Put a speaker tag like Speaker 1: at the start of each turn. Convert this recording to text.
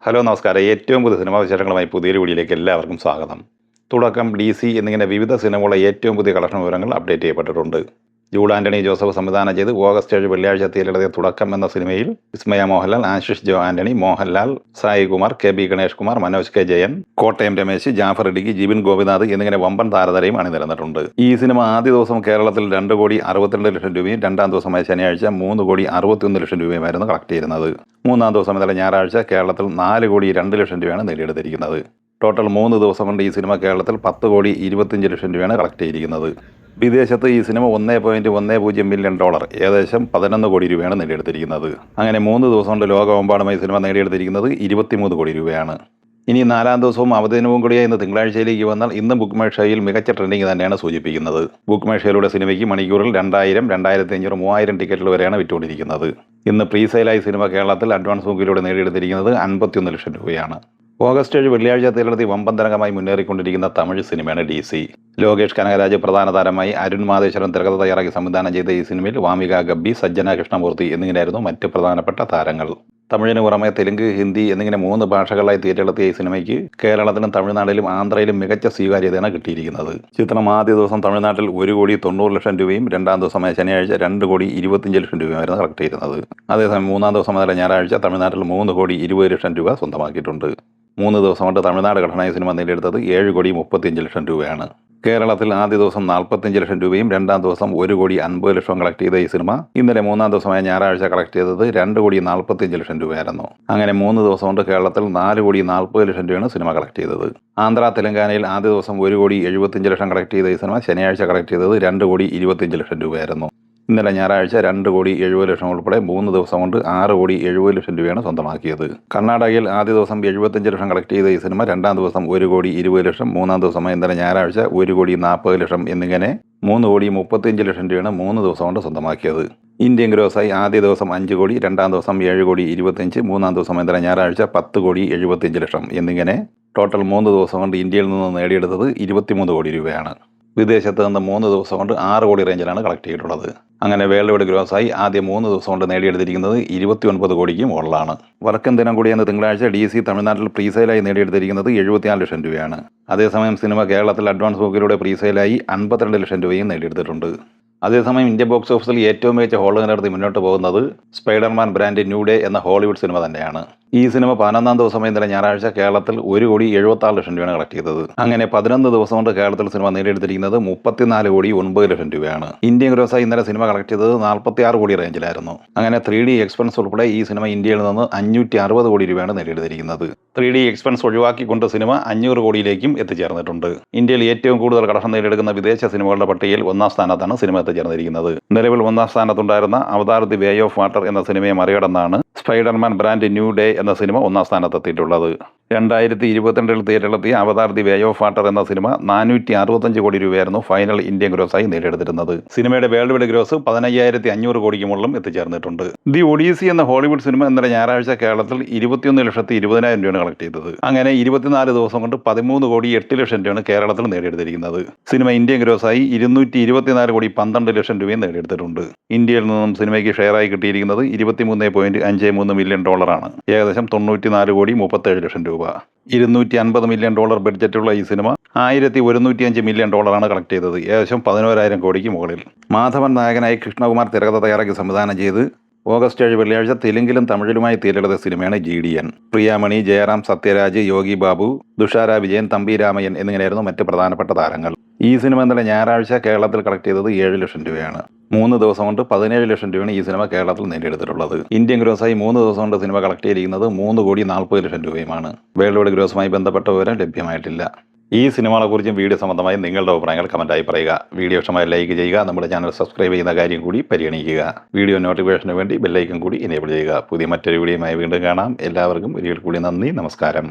Speaker 1: Hello നമസ്കാരം. ഏറ്റവും പുതിയ സിനിമാ വിശേഷങ്ങളുമായി പുതിയൊരു വീഡിയോയിലേക്ക് എല്ലാവർക്കും സ്വാഗതം. തുടക്കം, DC എന്നിങ്ങനെ വിവിധ സിനിമകളുടെ ഏറ്റവും പുതിയ കളക്ഷൻ വിവരങ്ങൾ അപ്ഡേറ്റ് ചെയ്യപ്പെട്ടിട്ടുണ്ട്. ജൂഡ് ആൻ്റണി ജോസഫ് സംവിധാനം ചെയ്ത് ഓഗസ്റ്റ് 7 വെള്ളിയാഴ്ച തിയേറ്ററിലെത്തിയ തുടക്കം എന്ന സിനിമയിൽ വിസ്മയ മോഹൻലാൽ, ആശിഷ് ജോ ആൻ്റണി, മോഹൻലാൽ, സായി കുമാർ, KB ഗണേഷ് കുമാർ, മനോജ് K ജയൻ, കോട്ടയം രമേശ്, ജാഫർ ഇടുക്കി, ജിബിൻ ഗോപിനാഥ് എന്നിങ്ങനെ വമ്പൻ താരതരയും അണിനിരന്നിട്ടുണ്ട്. ഈ സിനിമ ആദ്യ ദിവസം കേരളത്തിൽ 2,62,00,000 രൂപയും രണ്ടാം ദിവസമായ ശനിയാഴ്ച 3,61,00,000 രൂപയുമായിരുന്നു കളക്ട് ചെയ്യുന്നത്. മൂന്നാം ദിവസം ഇന്നലെ ഞായറാഴ്ച കേരളത്തിൽ 4,02,00,000 രൂപയാണ് നേടിയെടുത്തിരിക്കുന്നത്. ടോട്ടൽ 3 ദിവസം കൊണ്ട് ഈ സിനിമ കേരളത്തിൽ 10,25,00,000 രൂപയാണ് കളക്ട് ചെയ്തിരിക്കുന്നത്. വിദേശത്ത് ഈ സിനിമ $1.10 മില്യൺ, ഏകദേശം 11 കോടി രൂപയാണ് നേടിയെടുത്തിരിക്കുന്നത്. അങ്ങനെ 3 ദിവസം കൊണ്ട് ലോകമെമ്പാടുമായി സിനിമ നേടിയെടുത്തിരിക്കുന്നത് 23 കോടി രൂപയാണ്. ഇനി 4ാം ദിവസവും അവധിദിനവും കൂടിയായി ഇന്ന് തിങ്കളാഴ്ചയിലേക്ക് വന്നാൽ ഇന്ന് ബുക്ക് മൈ ഷോയിൽ മികച്ച ട്രെൻഡിങ് തന്നെയാണ് സൂചിപ്പിക്കുന്നത്. ബുക്ക് മൈ ഷോയിലൂടെ സിനിമയ്ക്ക് മണിക്കൂറിൽ 2,000, 2,500, 3,000 ടിക്കറ്റുകൾ വരെയാണ് വിറ്റുകൊണ്ടിരിക്കുന്നത്. ഇന്ന് പ്രീ സെയിലായി സിനിമ കേരളത്തിൽ അഡ്വാൻസ് ബുക്കിലൂടെ നേടിയെടുത്തിരിക്കുന്നത് 51 ലക്ഷം രൂപയാണ്. ഓഗസ്റ്റ് 7 വെള്ളിയാഴ്ച തിയേറ്ററിൽ വമ്പൻ തരംഗമായി മുന്നേറിക്കൊണ്ടിരിക്കുന്ന തമിഴ് സിനിമയാണ് DC. ലോകേഷ് കനകരാജ് പ്രധാന താരമായി, അരുൺ മാതേശ്വരൻ തിരക്കഥ തയ്യാറാക്കി സംവിധാനം ചെയ്ത ഈ സിനിമയിൽ വാമിക ഗബ്ബി, സജ്ജന കൃഷ്ണമൂർത്തി എന്നിങ്ങനെയായിരുന്നു മറ്റ് പ്രധാനപ്പെട്ട താരങ്ങൾ. തമിഴിന് പുറമെ തെലുങ്ക്, ഹിന്ദി എന്നിങ്ങനെ 3 ഭാഷകളിലായി തിയേറ്ററിലെത്തിയ ഈ സിനിമയ്ക്ക് കേരളത്തിലും തമിഴ്നാട്ടിലും ആന്ധ്രയിലും മികച്ച സ്വീകാര്യതയാണ് കിട്ടിയിരിക്കുന്നത്. ചിത്രം ആദ്യ ദിവസം തമിഴ്നാട്ടിൽ 1,90,00,000 രൂപയും രണ്ടാം ദിവസമായ ശനിയാഴ്ച 2,25,00,000 രൂപയുമായിരുന്നു കളക്ട് ചെയ്യുന്നത്. അതേസമയം മൂന്നാം ദിവസം മുതൽ ഞായറാഴ്ച തമിഴ്നാട്ടിൽ 3,20,00,000 രൂപ സ്വന്തമാക്കിയിട്ടുണ്ട്. 3 ദിവസം കൊണ്ട് തമിഴ്നാട് ഘടനായ സിനിമ നേടിയെടുത്തത് 7,35,00,000 രൂപയാണ്. കേരളത്തിൽ ആദ്യ ദിവസം 45 ലക്ഷം രൂപയും രണ്ടാം ദിവസം 1,50,00,000 കളക്ട് ചെയ്ത ഈ സിനിമ ഇന്നലെ മൂന്നാം ദിവസമായ ഞായറാഴ്ച കളക്ട് ചെയ്തത് 2,45,00,000 രൂപയായിരുന്നു. അങ്ങനെ 3 ദിവസം കൊണ്ട് കേരളത്തിൽ 4,40,00,000 രൂപയാണ് സിനിമ കളക്ട് ചെയ്തത്. ആന്ധ്ര, തെലങ്കാനയിൽ ആദ്യ ദിവസം 1,75,00,000 കളക്ട് ചെയ്ത ഈ സിനിമ ശനിയാഴ്ച കളക്ട് ചെയ്തത് 2,25,00,000 രൂപയായിരുന്നു. ഇന്നലെ ഞായറാഴ്ച 2,70,00,000 ഉൾപ്പെടെ 3 ദിവസം കൊണ്ട് 6,70,00,000 രൂപയാണ് സ്വന്തമാക്കിയത്. കർണാടകയിൽ ആദ്യ ദിവസം 75 ലക്ഷം കളക്ട് ചെയ്ത ഈ സിനിമ രണ്ടാം ദിവസം 1,20,00,000, മൂന്നാം ദിവസമായ ഇന്നലെ ഞായറാഴ്ച 1,40,00,000 എന്നിങ്ങനെ 3,35,00,000 രൂപയാണ് 3 ദിവസം കൊണ്ട് സ്വന്തമാക്കിയത്. ഇന്ത്യൻ ഗ്രോസായി ആദ്യ ദിവസം 5 കോടി, രണ്ടാം ദിവസം 7,25,00,000, മൂന്നാം ദിവസം ഇന്നലെ ഞായറാഴ്ച 10,75,00,000 എന്നിങ്ങനെ ടോട്ടൽ 3 ദിവസം കൊണ്ട് ഇന്ത്യയിൽ നിന്ന് നേടിയെടുത്തത് 23 കോടി രൂപയാണ്. വിദേശത്ത് നിന്ന് 3 ദിവസം കൊണ്ട് 6 കോടി റേഞ്ചിലാണ് കളക്ട് ചെയ്തിട്ടുള്ളത്. അങ്ങനെ വേൾഡ് വൈഡ് ഗ്രോസായി ആദ്യ 3 ദിവസം കൊണ്ട് നേടിയെടുത്തിരിക്കുന്നത് 29 കോടിക്ക് മുകളിലാണ്. വർക്കും ദിനം കൂടിയെന്ന് തിങ്കളാഴ്ച DC തമിഴ്നാട്ടിൽ പ്രീസെയിലായി നേടിയെടുത്തിരിക്കുന്നത് 74 ലക്ഷം രൂപയാണ്. അതേസമയം സിനിമ കേരളത്തിൽ അഡ്വാൻസ് ബുക്കിലൂടെ പ്രീസെയിലായി 52 ലക്ഷം രൂപയും നേടിയെടുത്തിട്ടുണ്ട്. അതേസമയം ഇന്ത്യൻ ബോക്സ് ഓഫീസിൽ ഏറ്റവും മികച്ച ഹോളുകൾ നടത്തി മുന്നോട്ട് പോകുന്നത് സ്പൈഡർമാൻ ബ്രാൻഡ് ന്യൂ ഡേ എന്ന ഹോളിവുഡ് സിനിമ തന്നെയാണ്. ഈ സിനിമ 11ാം ദിവസമായി ഇന്നലെ ഞായറാഴ്ച കേരളത്തിൽ 1,76,00,000 രൂപയാണ് കളക്ട് ചെയ്തത്. അങ്ങനെ 11 ദിവസം കൊണ്ട് കേരളത്തിൽ സിനിമ നേടിയെടുത്തിരിക്കുന്നത് 34,09,00,000 രൂപയാണ്. ഇന്ത്യൻ ഗ്രോസായി ഇന്നലെ സിനിമ കളക്ട് ചെയ്തത് 46 കോടി റേഞ്ചിലായിരുന്നു. അങ്ങനെ 3D എക്സ്പെൻസ് ഉൾപ്പെടെ ഈ സിനിമ ഇന്ത്യയിൽ നിന്ന് 560 കോടി രൂപയാണ് നേടിയെടുത്തിരിക്കുന്നത്. 3D എക്സ്പെൻസ് ഒഴിവാക്കിക്കൊണ്ട് സിനിമ 500 കോടിയിലേക്കും എത്തിച്ചേർന്നിട്ടുണ്ട്. ഇന്ത്യയിൽ ഏറ്റവും കൂടുതൽ കളക്ഷൻ നേടിയെടുക്കുന്ന വിദേശ സിനിമകളുടെ പട്ടികയിൽ 1ാം സ്ഥാനത്താണ് സിനിമ എത്തിച്ചേർന്നിരിക്കുന്നത്. നിലവിൽ 1ാം സ്ഥാനത്തുണ്ടായിരുന്ന Avatar the way of water എന്ന സിനിമയെ മറികടന്നാണ് സ്പൈഡർമാൻ ബ്രാൻഡ് ന്യൂ ഡേ എന്ന സിനിമ 1ാം സ്ഥാനത്തെത്തിയിട്ടുള്ളത്. 2022 തിയേറ്ററിലെത്തിയ Avatar the way of water എന്ന സിനിമ 465 കോടി രൂപയായിരുന്നു ഫൈനൽ ഇന്ത്യൻ ഗ്രോസായി നേടിയെടുത്തിരുന്നത്. സിനിമയുടെ വേൾഡ് വൈഡ് ഗ്രോസ് 15,500 കോടിക്ക് മുകളിലും എത്തിച്ചേർന്നിട്ടുണ്ട്. ദി ഒഡീസി എന്ന ഹോളിവുഡ് സിനിമ ഇന്നലെ ഞായറാഴ്ച കേരളത്തിൽ 21,20,000 രൂപയാണ് കളക്ട് ചെയ്തത്. അങ്ങനെ 24 ദിവസം കൊണ്ട് 13,08,00,000 രൂപയാണ് കേരളത്തിൽ നേടിയെടുത്തിരിക്കുന്നത്. സിനിമ ഇന്ത്യൻ ഗ്രോസായി 224,12,00,000 രൂപയും നേടിയെടുത്തിട്ടുണ്ട്. ഇന്ത്യയിൽ നിന്നും സിനിമയ്ക്ക് ഷെയറായി കിട്ടിയിരിക്കുന്നത് $23.53 മില്യൺ, ഏകദേശം 94,37,00,000 രൂപ. $250 മില്യൺ ബഡ്ജറ്റുള്ള ഈ സിനിമ $1,105 മില്യൺ കളക്ട് ചെയ്തത്, ഏകദേശം 11,000 കോടിക്ക് മുകളിൽ. മാധവൻ നായകനായി കൃഷ്ണകുമാർ തിരക്കഥ തയ്യാറാക്കി സംവിധാനം ചെയ്ത് ഓഗസ്റ്റ് 7 വെള്ളിയാഴ്ച തെലുങ്കിലും തമിഴിലുമായി തിയേറ്ററിലെത്തിയ സിനിമയാണ് GDN. പ്രിയാമണി, ജയറാം, സത്യരാജ്, യോഗി ബാബു, തുഷാര വിജയൻ, തമ്പി രാമയ്യൻ എന്നിങ്ങനെയായിരുന്നു മറ്റ് പ്രധാനപ്പെട്ട താരങ്ങൾ. ഈ സിനിമ ഇന്നലെ ഞായറാഴ്ച കേരളത്തിൽ കളക്ട് ചെയ്തത് 7 ലക്ഷം രൂപയാണ്. 3 ദിവസം കൊണ്ട് 17 ലക്ഷം രൂപയാണ് ഈ സിനിമ കേരളത്തിൽ നേടിയെടുത്തിട്ടുള്ളത്. ഇന്ത്യൻ ഗ്രോസായി 3 ദിവസം കൊണ്ട് സിനിമ കളക്ട് ചെയ്തിരിക്കുന്നത് 3,40,00,000 രൂപയുമാണ്. വേൾഡ് വൈഡ് ഗ്രോസുമായി ബന്ധപ്പെട്ട വിവരം ലഭ്യമായിട്ടില്ല. ഈ സിനിമകളെക്കുറിച്ചും വീഡിയോ സംബന്ധമായി നിങ്ങളുടെ അഭിപ്രായങ്ങൾ കമൻറ്റായി പറയുക. വീഡിയോ ഇഷ്ടമായി ലൈക്ക് ചെയ്യുക. നമ്മുടെ ചാനൽ സബ്സ്ക്രൈബ് ചെയ്യുന്ന കാര്യം കൂടി പരിഗണിക്കുക. വീഡിയോ നോട്ടിഫിക്കേഷന് വേണ്ടി ബെല്ലൈക്കൺ കൂടി എനേബിൾ ചെയ്യുക. പുതിയ മറ്റൊരു വീഡിയോയുമായി വീണ്ടും കാണാം. എല്ലാവർക്കും ഒരിക്കൽ കൂടി നന്ദി, നമസ്കാരം.